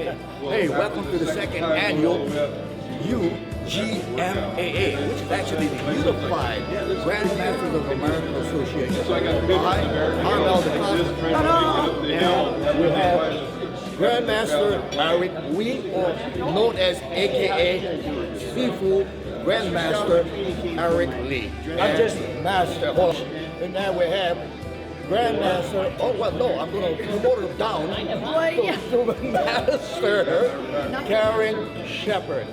Hey, welcome to the second annual UGMAA, which is actually the Unified Grandmasters of American Association. I, Armel the and we have Grandmaster Eric Lee, or known as AKA Seafood Grandmaster Eric Lee. I'm just Master. And now we have Grandmaster, oh well no, I'm going to promote him down to Master Karen Shepherd.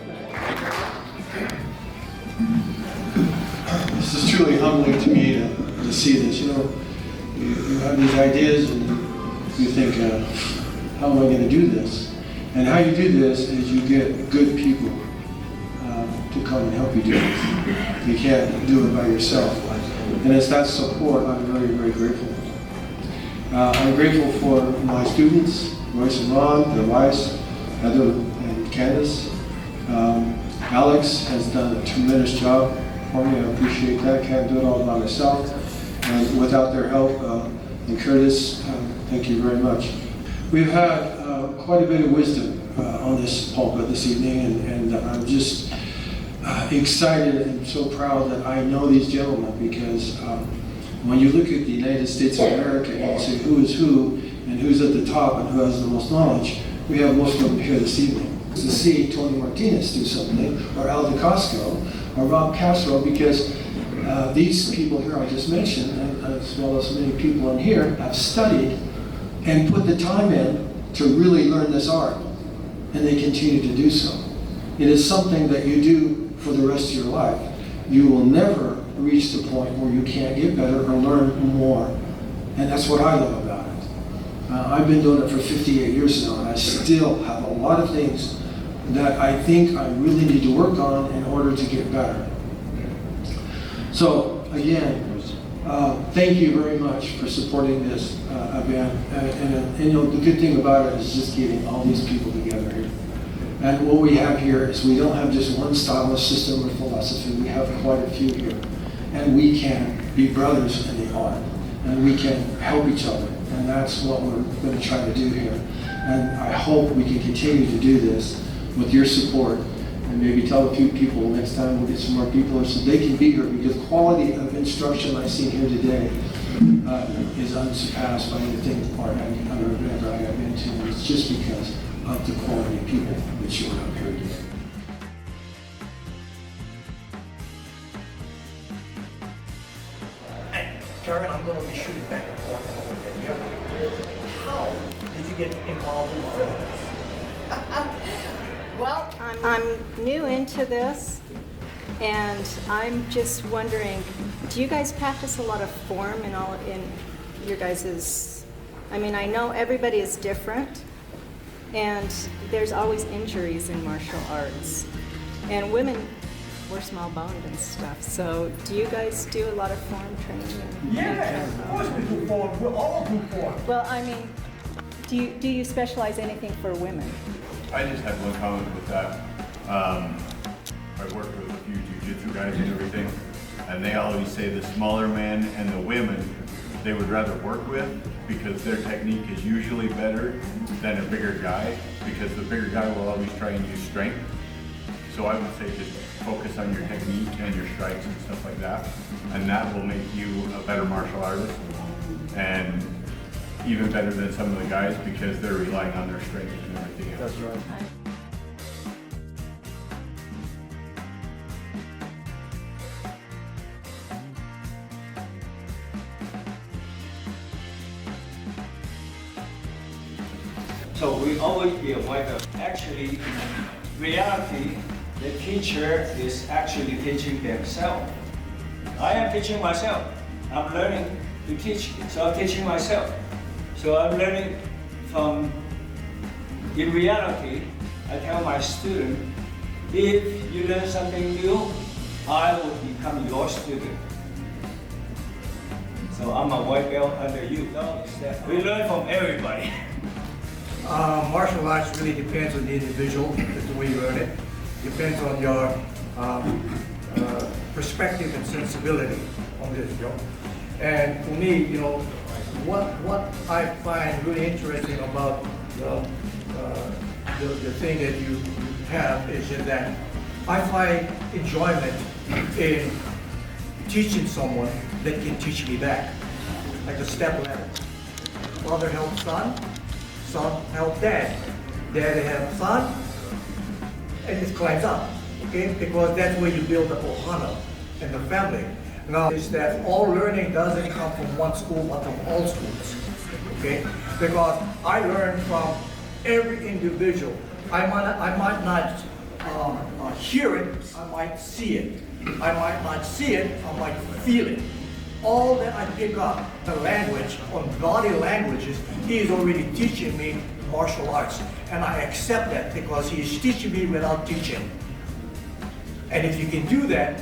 This is truly humbling to me to see this. You know, you have these ideas and you think, how am I going to do this? And how you do this is you get good people to come and help you do this. You can't do it by yourself. And it's that support I'm very, very grateful for. I'm grateful for my students, Royce and Ron, their wives, Heather and Candace. Alex has done a tremendous job for me. I appreciate that. Can't do it all by myself. And without their help, and Curtis, thank you very much. We've had quite a bit of wisdom on this pulpit this evening, and I'm just excited and so proud that I know these gentlemen, because when you look at the United States of America and you say who is who and who's at the top and who has the most knowledge, we have most of them here this evening. To see Tony Martinez do something, or Al DeCosco, or Rob Castro, because these people here I just mentioned, as well as many people in here, have studied and put the time in to really learn this art, and they continue to do so. It is something that you do for the rest of your life. You will never reach the point where you can't get better or learn more, and that's what I love about it. I've been doing it for 58 years now, and I still have a lot of things that I think I really need to work on in order to get better. So again, thank you very much for supporting this event. And you know, the good thing about it is just getting all these people together here. And what we have here is we don't have just one style of system or philosophy. We have quite a few here. And we can be brothers in the art. And we can help each other. And that's what we're going to try to do here. And I hope we can continue to do this with your support. And maybe tell a few people next time we'll get some more people so they can be here, because quality of instruction I've seen here today is unsurpassed by anything or any other event I have been to. And it's just because of the quality of people that showed up here today. Hey, Karen, I'm going to be shooting back and forth a little bit here. How did you get involved in films? Well, I'm new into this, and I'm just wondering, do you guys practice a lot of form in your guys's? I mean, I know everybody is different, and there's always injuries in martial arts, and women, we're small boned and stuff. So, do you guys do a lot of form training? Yeah, of course we do form. We all do form. Well, I mean, do you specialize anything for women? I just have one comment with that. I've worked with a few jiu-jitsu guys and everything, and they always say the smaller men and the women they would rather work with, because their technique is usually better than a bigger guy, because the bigger guy will always try and use strength. So I would say just focus on your technique and your strikes and stuff like that, and that will make you a better martial artist, and even better than some of the guys, because they're relying on their strength and everything else. That's right. So we always be aware of, actually, in reality, the teacher is actually teaching themselves. I am teaching myself. I'm learning to teach, so I'm teaching myself. So I'm learning from, in reality, I tell my student, if you learn something new, I will become your student. So I'm a white belt under you. We learn from everybody. Martial arts really depends on the individual, the way you learn it. Depends on your perspective and sensibility on this, you know. And for me, you know, what I find really interesting about the thing that you have is just that I find enjoyment in teaching someone that can teach me back, like a step ladder. Father helps son, son helps dad, dad helps son, and it climbs up, okay? Because that's where you build the ohana and the family. Now, is that all learning doesn't come from one school, but from all schools, okay? Because I learn from every individual. I might not hear it, I might see it. I might not see it, I might feel it. All that I pick up, the language, on body languages, he is already teaching me martial arts. And I accept that because he is teaching me without teaching. And if you can do that,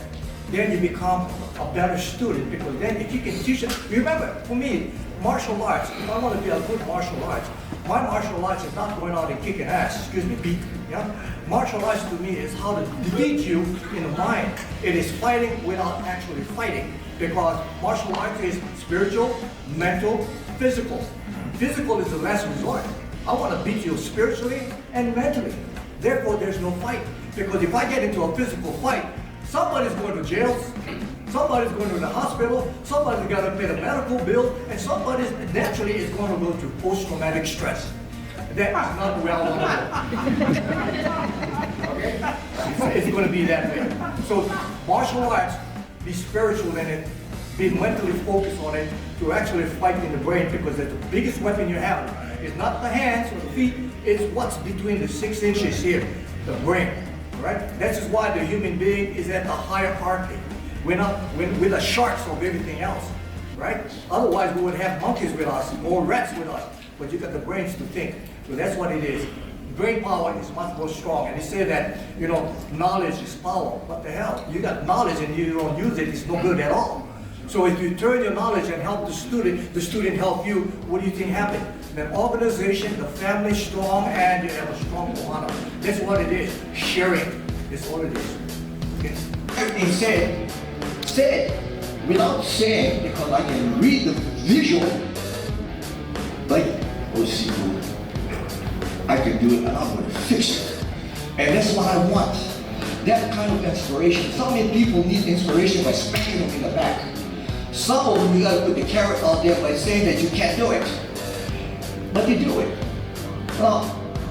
then you become a better student, because then if you can teach it, remember, for me, martial arts, if I want to be a good martial arts, my martial arts is not going out and kicking ass, beat, yeah? Martial arts to me is how to defeat you in the mind. It is fighting without actually fighting, because martial arts is spiritual, mental, physical. Physical is the last resort. I want to beat you spiritually and mentally. Therefore, there's no fight, because if I get into a physical fight, somebody's going to jail, somebody's going to the hospital, somebody's got to pay the medical bill, and somebody naturally is going to go to post-traumatic stress. That is not well known. Okay? It's going to be that way. So martial arts, be spiritual in it, be mentally focused on it, to actually fight in the brain, because the biggest weapon you have is not the hands or the feet, it's what's between the 6 inches here, the brain. Right? That's just why the human being is at the hierarchy. We're the sharks of everything else, right? Otherwise, we would have monkeys with us or rats with us. But you got the brains to think. So that's what it is. Brain power is much more strong. And they say that, you know, knowledge is power. What the hell? You got knowledge and you don't use it, it's no good at all. So if you turn your knowledge and help the student help you, what do you think happened? The organization, the family is strong, and you have a strong ohana. That's what it is. Sharing is what it is. Okay. Everything said without saying, because I can read the visual, like, oh, see, I can do it and I'm going to fix it. And that's what I want. That kind of inspiration. So many people need inspiration by smacking them in the back. Some of them, you got to put the carrot out there by saying that you can't do it. But you do it. Well,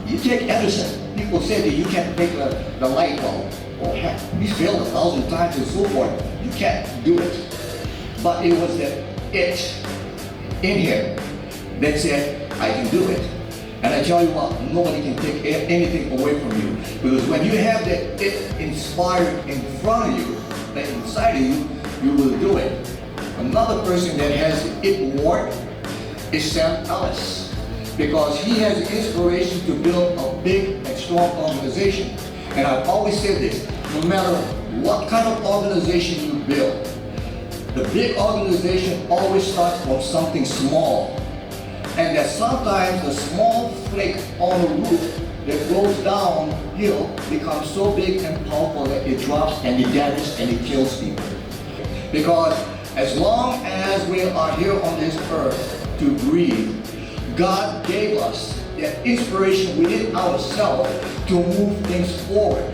you take Edison. People say that you can't make the light bulb. Oh heck, he's failed 1,000 times and so forth. You can't do it. But it was that it in him that said, I can do it. And I tell you what, nobody can take anything away from you. Because when you have that it inspired in front of you, that inside of you, you will do it. Another person that has it ward is Ellis. Because he has the inspiration to build a big and strong organization. And I've always said this, no matter what kind of organization you build, the big organization always starts from something small. And that sometimes the small flake on the roof that goes downhill becomes so big and powerful that it drops and it damages and it kills people. Because as long as we are here on this earth to breathe, God gave us that inspiration within ourselves to move things forward.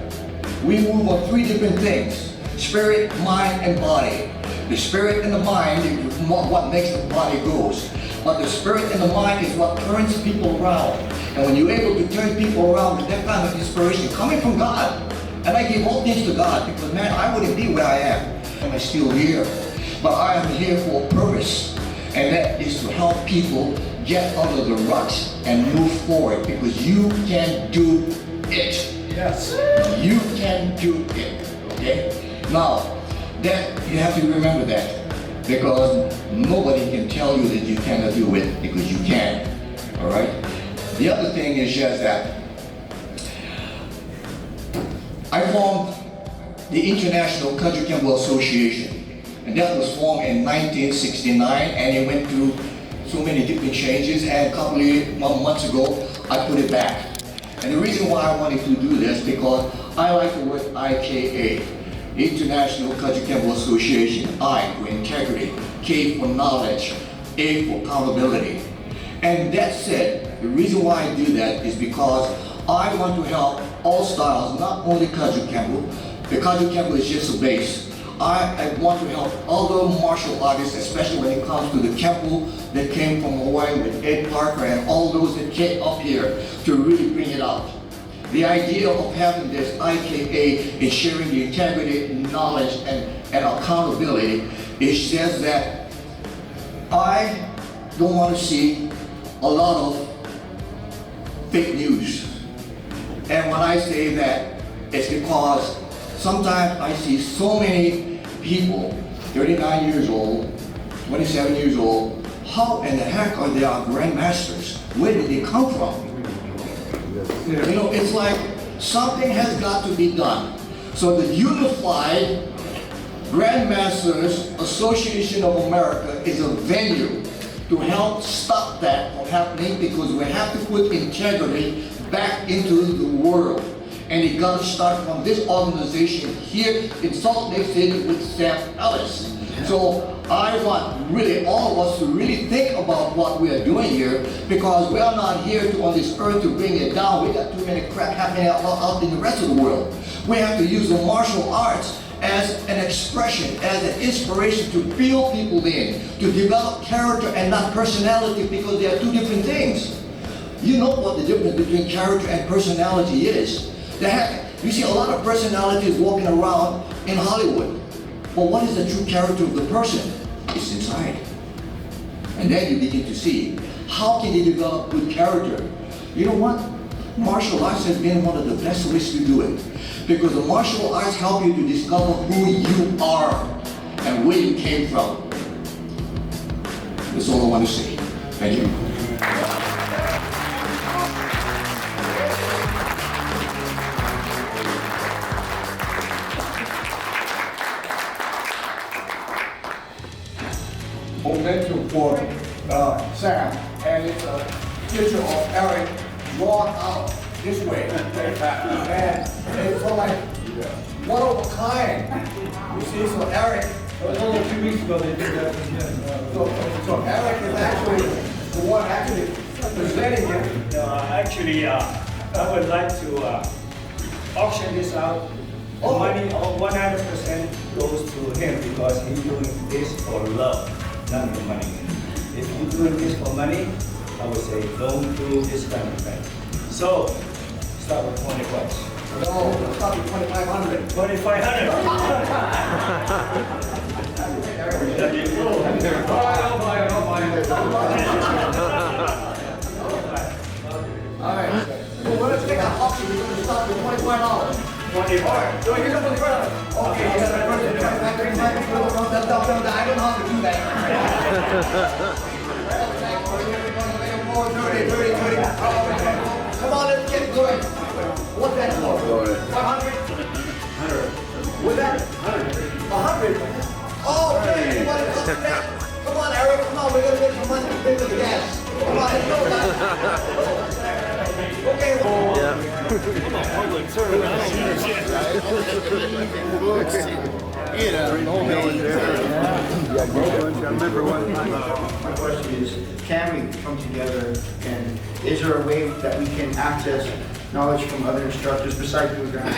We move on 3 different things: spirit, mind, and body. The spirit and the mind is what makes the body goes. But the spirit and the mind is what turns people around. And when you're able to turn people around with that kind of inspiration coming from God, and I give all things to God, because man, I wouldn't be where I am. I'm still here. But I am here for a purpose, and that is to help people get out of the rut and move forward, because you can do it. Yes. You can do it, okay? Now, that you have to remember that, because nobody can tell you that you cannot do it, because you can, all right? The other thing is just that I formed the International Country Kenpo Association. And that was formed in 1969, and it went through so many different changes, and a couple of months ago, I put it back. And the reason why I wanted to do this, because I like the word IKA, International Country Kenpo Association. I for integrity, K for knowledge, A for accountability. And that said, the reason why I do that is because I want to help all styles, not only Kaju Kenpo. The Kaju Kenpo is just a base. I want to help other martial artists, especially when it comes to the Kenpo that came from Hawaii with Ed Parker and all those that came up here to really bring it out. The idea of having this IKA and sharing the integrity, knowledge, and accountability is just that I don't want to see a lot of fake news. And when I say that, it's because sometimes I see so many people, 39 years old, 27 years old, how in the heck are they our grandmasters? Where did they come from? You know, it's like something has got to be done. So the Unified Grandmasters Association of America is a venue to help stop that from happening, because we have to put integrity back into the world. And it got to start from this organization here in Salt Lake City with Sam Ellis. So I want really all of us to really think about what we are doing here, because we are not here on this earth to bring it down. We got too many crap happening out in the rest of the world. We have to use the martial arts as an expression, as an inspiration to build people in, to develop character and not personality, because they are two different things. You know what the difference between character and personality is. You see a lot of personalities walking around in Hollywood. But what is the true character of the person? It's inside. And then you begin to see, how can they develop good character? You know what? Martial arts has been one of the best ways to do it. Because the martial arts help you to discover who you are and where you came from. That's all I want to say. Thank you. Momentum for Sam, and it's a picture of Eric drawn out this way. And it's so like one of a kind. You see, so Eric, It was only 2 weeks ago they did that. so Eric is actually the one actually presenting it. Actually, I would like to auction this out. The money, 100% goes to him, because he's doing this for love, not for money. If you're doing this for money, I would say don't do this kind of thing. So, start with 20 bucks. No, let's start with 2,500. 2,500. There you go. I'll buy it. All right. So let's take an auction. We're going to start with $25. 25. So here's the $25. Okay, yes, I don't know how to do that. 30. Come on, let's get going. What's that for? 500? 100. What's that? 100. Oh, okay. You want to go to that? Come on, Eric. Come on, we're going to get some money to pay for the gas. Come on, let's go, guys. Okay. I'm a public servant. I don't know shit, right? You know, I remember one time, my question is, can we come together, and is there a way that we can access knowledge from other instructors besides doing ground?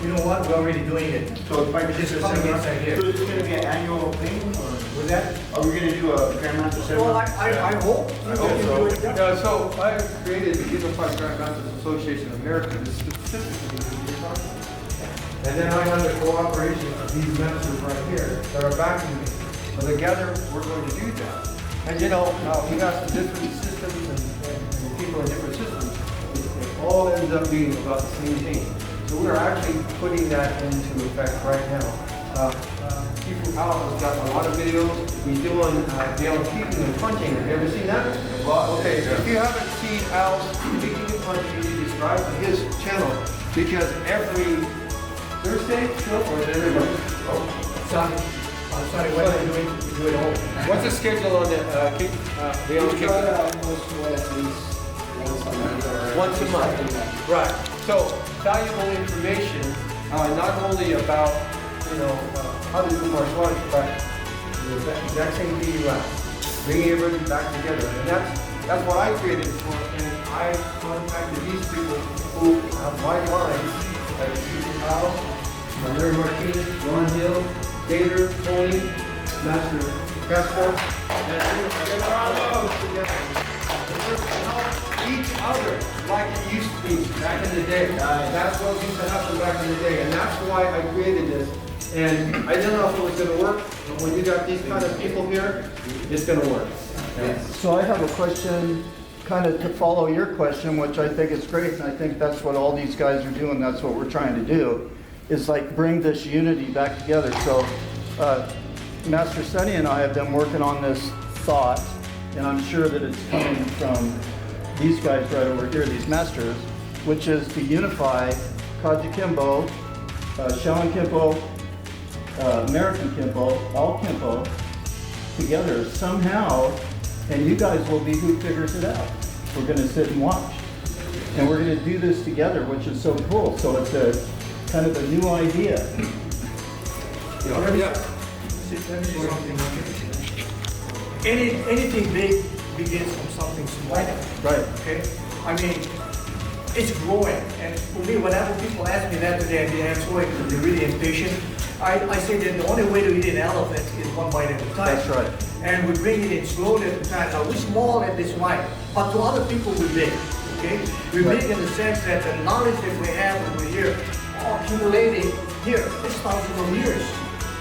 You know what, we're already doing it. So if I could just come Seminar in, here. so it's going to be an annual thing, or With that? are we going to do a Grandmaster Well, seminar? I hope. Yeah, so I created the Unified Grandmasters Association of America to specifically do this argument. And then I have the cooperation of these masters right here that are backing me. So together, we're going to do that. And you know, we got some different systems and people in different systems. It all ends up being about the same thing. So we're actually putting that into effect right now. Chief Al has got a lot of videos. He's doing Dale kicking and punching. Have you ever seen that? Well, okay, if you haven't seen Al kicking and punching, you need to subscribe to his channel, because every Thursday, or is it every month? On Sunday, what are we doing? We do it all. What's the schedule on the kick? Dale kick? Once a month. Right. So valuable information, not only about how to do martial arts, but the exact same thing you bringing everybody back together, and that's what I created for. And I contacted these people who have my line, like Stephen House, Larry Martinez, Ron Hill, Gator, Tony, Master Passport, and we're all together. We're help each other like it used to be back in the day. That's what used to happen back in the day, and that's why I created this. And I didn't know if it was going to work, but when you got these kind of people here, it's going to work. So I have a question, kind of to follow your question, which I think is great, and I think that's what all these guys are doing, that's what we're trying to do, is like bring this unity back together. So Master Sunny and I have been working on this thought, and I'm sure that it's coming from these guys right over here, these masters, which is to unify Kaji Kenpo, Shaolin Kenpo, American Kenpo, all Kenpo, together somehow, and you guys will be who figures it out. We're going to sit and watch. And we're going to do this together, which is so cool. So it's a kind of a new idea. Anything big begins from something small. Right. Okay? I mean, it's growing. And for me, whenever people ask me that today, they answer it because they're really impatient. I say that the only way to eat an elephant is one bite at a time. That's right. And we bring it in slowly at a time. Now, we're small at this point, but to other people, we're big. Okay? We're big in the sense that the knowledge that we have over here, all accumulating here, is thousands of years.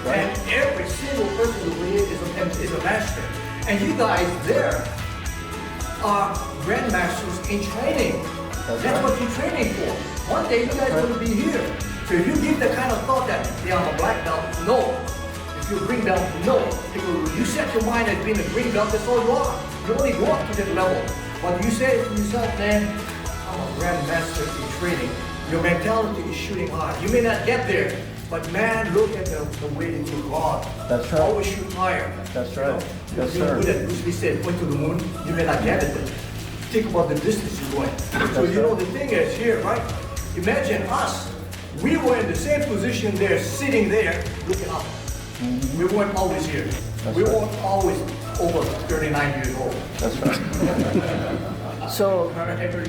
Right. And every single person over here is a master. And you guys there are grandmasters in training. That's right. what you're training for. One day you guys are going to be here. So if you give the kind of thought that, yeah, I'm a black belt, no. If you're a green belt, no. Because when you set your mind as being a green belt, that's all you are. You only go up to that level. But you say to yourself, man, I'm a grandmaster in training. Your mentality is shooting high. You may not get there, but man, look at the way that you've gone. That's right. Always shoot higher. That's You right. know? Yes, You're sir. good at Bruce Lee said, point to the moon. You may not get it, but think about the distance you're going. So That's you know right. the thing is here, right? Imagine us. We were in the same position there, sitting there, looking up. We weren't always here. We right. weren't always over 39 years old. That's right. So,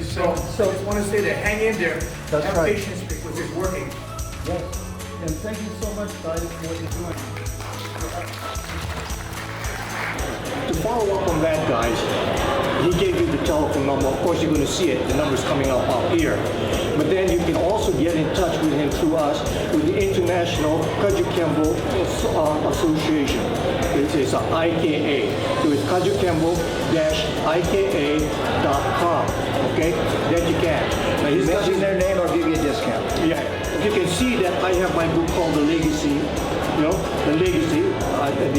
So I just want to say that hang in there, That's have right. patience because it's working. yes. And thank you so much, guys, for what you're doing. To follow up on that, guys, he gave you the telephone number. Of course, you're going to see it. The number's coming up here. But then you can also get in touch with him through us with the International Kaju Kenpo Association. It's an IKA. So it's kajukenpo-ika.com. Okay? That you can. Now, he's Mention their name, I'll give you a discount. yeah, you can see that I have my book called The Legacy, The Legacy,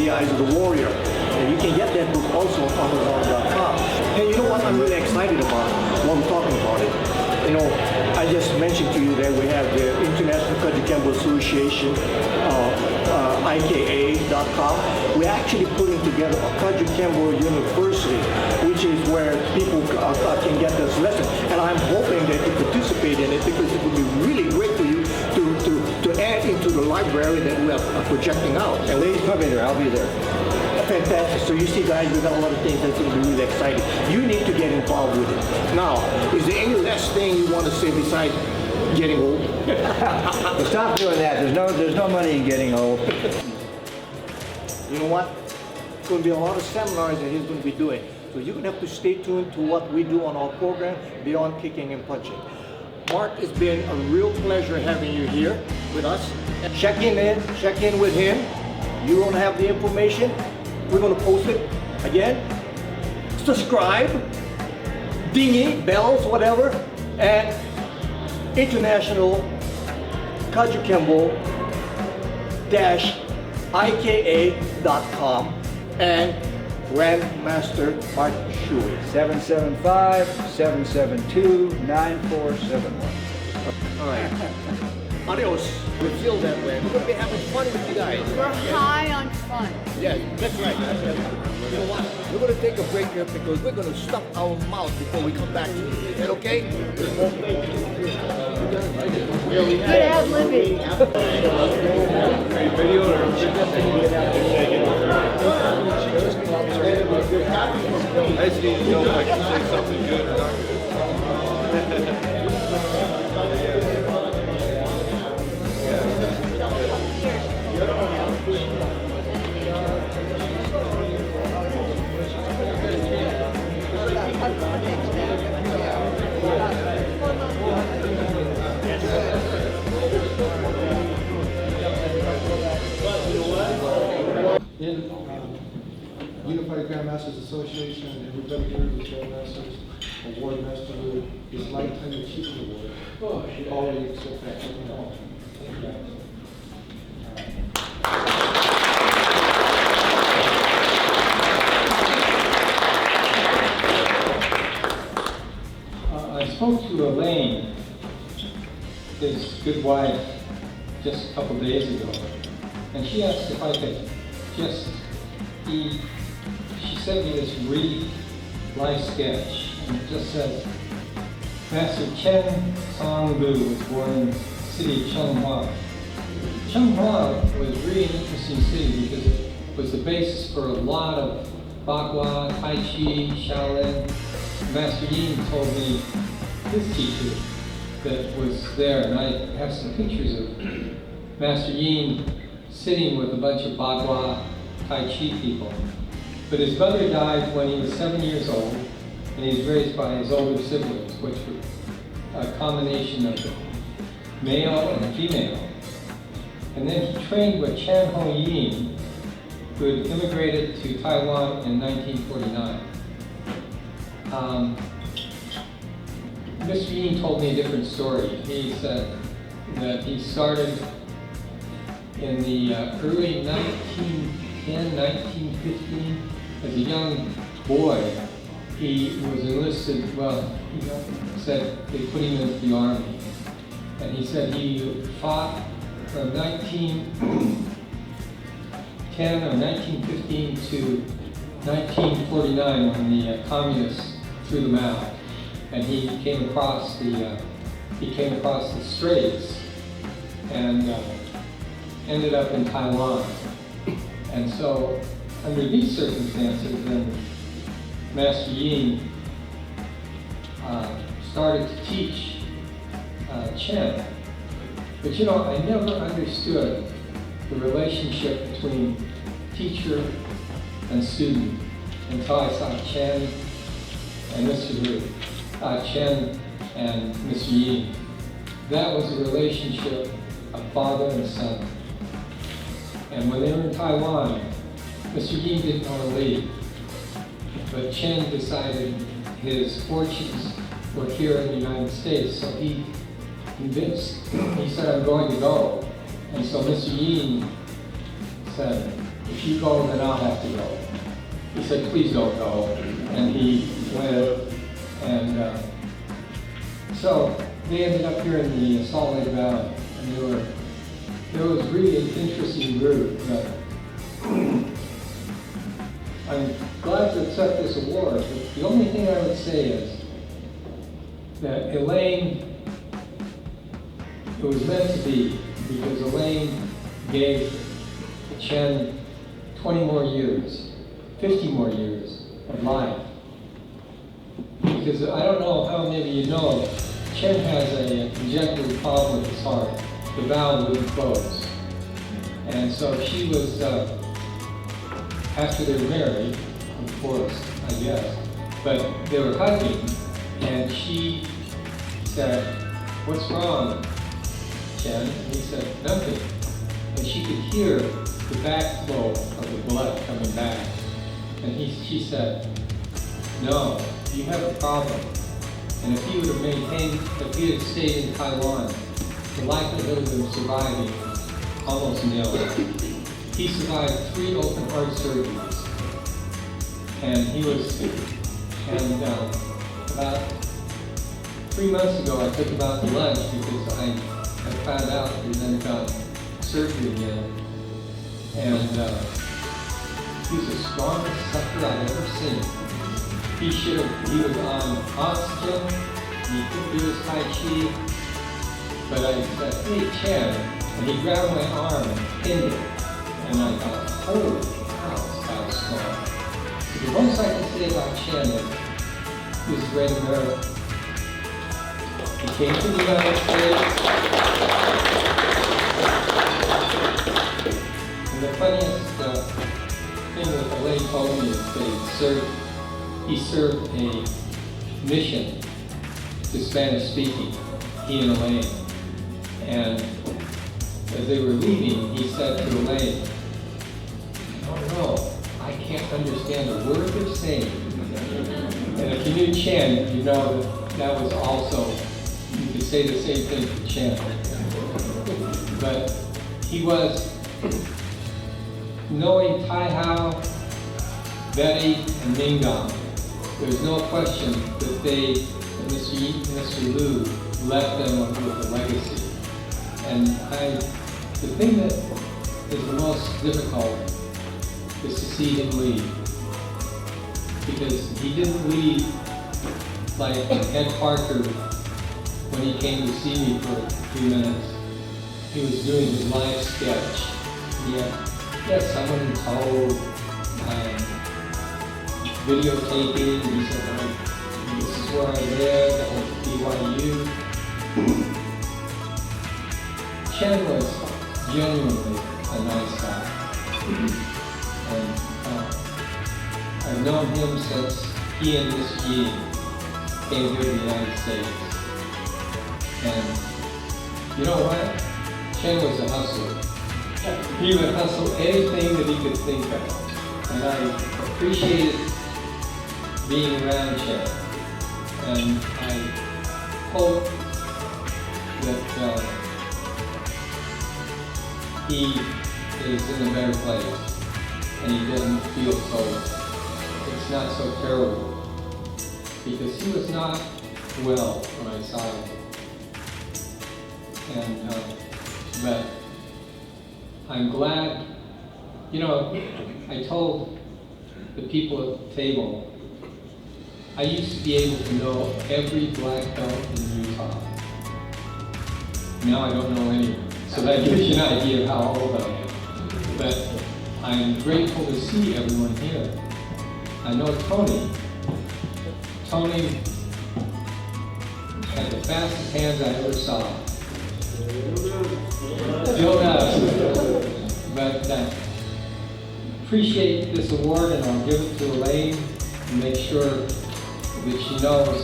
The Eyes of the Warrior. And you can get that book also on Amazon.com. And you know what I'm really excited about while I'm talking about it? I just mentioned to you that we have the International Kaju Kenpo Association, IKA.com. We're actually putting together a Kaju Kenpo University, which is where people can get this lesson. And I'm hoping that you participate in it because it would be really great for you to add into the library that we are projecting out. And ladies, come in there, I'll be there. Fantastic. So you see, guys, we've got a lot of things that's going to be really exciting. You need to get involved with it. Now, is there any last thing you want to say besides getting old? Well, stop doing that. There's no money in getting old. You know what? It's going to be a lot of seminars that he's going to be doing. So you're going to have to stay tuned to what we do on our program, Beyond Kicking and Punching. Mark, it's been a real pleasure having you here with us. Check in with him. You don't have the information, we're going to post it again. Subscribe, dingy, bells, whatever, and International Kaju Kenpo-ika.com and Grandmaster Art Shui. 775-772-9471. All right. Adios. We feel that way. We're going to be having fun with you guys. We're high on fun. Yeah, that's right. You know what? We're going to take a break here because we're going to stuff our mouth before we come back to you. Is that okay? Good ad-libbing. I just need to know if I can say something good or not good. In Unified Grandmasters Association, everybody here is Grandmasters Award Master is Lifetime Achievement Award. Already accept that. I spoke to Elaine, his good wife, just a couple days ago, and she asked if I could just be, she sent me this brief life sketch, and it just says, Master Chen Songbu was born in the city of Changhua. Changhua was really an interesting city because it was the basis for a lot of Bagua, Tai Chi, Shaolin. Master Yin told me his teacher that was there, and I have some pictures of Master Yin sitting with a bunch of Bagua Tai Chi people. But his mother died when he was 7 years old, and he was raised by his older siblings, which were a combination of male and female. And then he trained with Chan Ho Yin, who had immigrated to Taiwan in 1949. Mr. Yin told me a different story. He said that he started in the early 1910, 1915. As a young boy, he was enlisted, well, he said they put him into the army. And he said he fought from 1910 or 1915 to 1949 when the communists threw them out. And he came across the Straits and ended up in Taiwan. And so, under these circumstances, then Master Yin started to teach Chen. But you know, I never understood the relationship between teacher and student until I saw Chen and Mr. Liu. Chen and Mr. Yin. That was a relationship of father and son. And when they were in Taiwan, Mr. Yin didn't want to leave. But Chen decided his fortunes were here in the United States, so he convinced, he said, I'm going to go. And so Mr. Yin said, if you go, then I'll have to go. He said, please don't go. And he went. And so they ended up here in the Salt Lake Valley, and there was really an interesting group. But I'm glad to accept this award, but the only thing I would say is that Elaine, it was meant to be, because Elaine gave Chen 20 more years, 50 more years of life. Because I don't know how many of you know, Chen has a congenital problem with his heart. The valve wouldn't close. And so she was, after they were married, of course, I guess, but they were hugging, and she said, what's wrong, Chen? And he said, nothing. And she could hear the backflow of the blood coming back. And she said, no, you have a problem. And if he would have maintained, if he had stayed in Taiwan, the likelihood of him surviving is almost nil. He survived 3 open heart surgeries. And he was, and about 3 months ago, I took him out to lunch because I found out that he then got surgery again. And he's the strongest sucker I've ever seen. He was on oxygen, and he couldn't do his Tai Chi. But I said, hey, Chen, and he grabbed my arm and pinned it. And I thought, holy cow, this guy's strong. So the most I can say about Chen is he's a great American. He came to the United States. And the funniest thing that Elaine told me is that he served a mission to Spanish speaking, he and Elaine. And as they were leaving, he said to Elaine, "Oh no, I can't understand a word they're saying." And if you knew Chen, you know that was also, you could say the same thing to Chen. But he was, knowing Tai Hao, Betty, and Mingong, there's no question that Mr. Yi and Mr. Lu left them with a legacy. And the thing that is the most difficult is to see him leave. Because he didn't leave like Ed Parker when he came to see me for a few minutes. He was doing his live sketch. He had someone in tow, videotaping. He said, "This is where I live, I went to BYU." Chen was genuinely a nice guy. And I've known him since he and Miss Yi came here to the United States. And you know what? Chen was a hustler. He would hustle anything that he could think of. And I appreciated being around Chen. And I hope that he is in a better place and he doesn't feel it's not so terrible. Because he was not well when I saw him. And, but I'm glad, I told the people at the table, I used to be able to know every black belt in Utah. Now I don't know any. So that gives you an idea of how old I am. But I'm grateful to see everyone here. I know Tony had the fastest hands I ever saw. Still does. But appreciate this award, and I'll give it to Elaine and make sure that she knows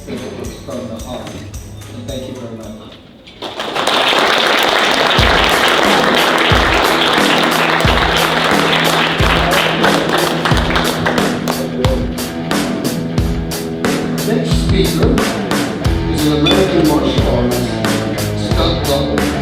that it was from the heart. And thank you very much. Next speaker is an American martial artist, stunt double.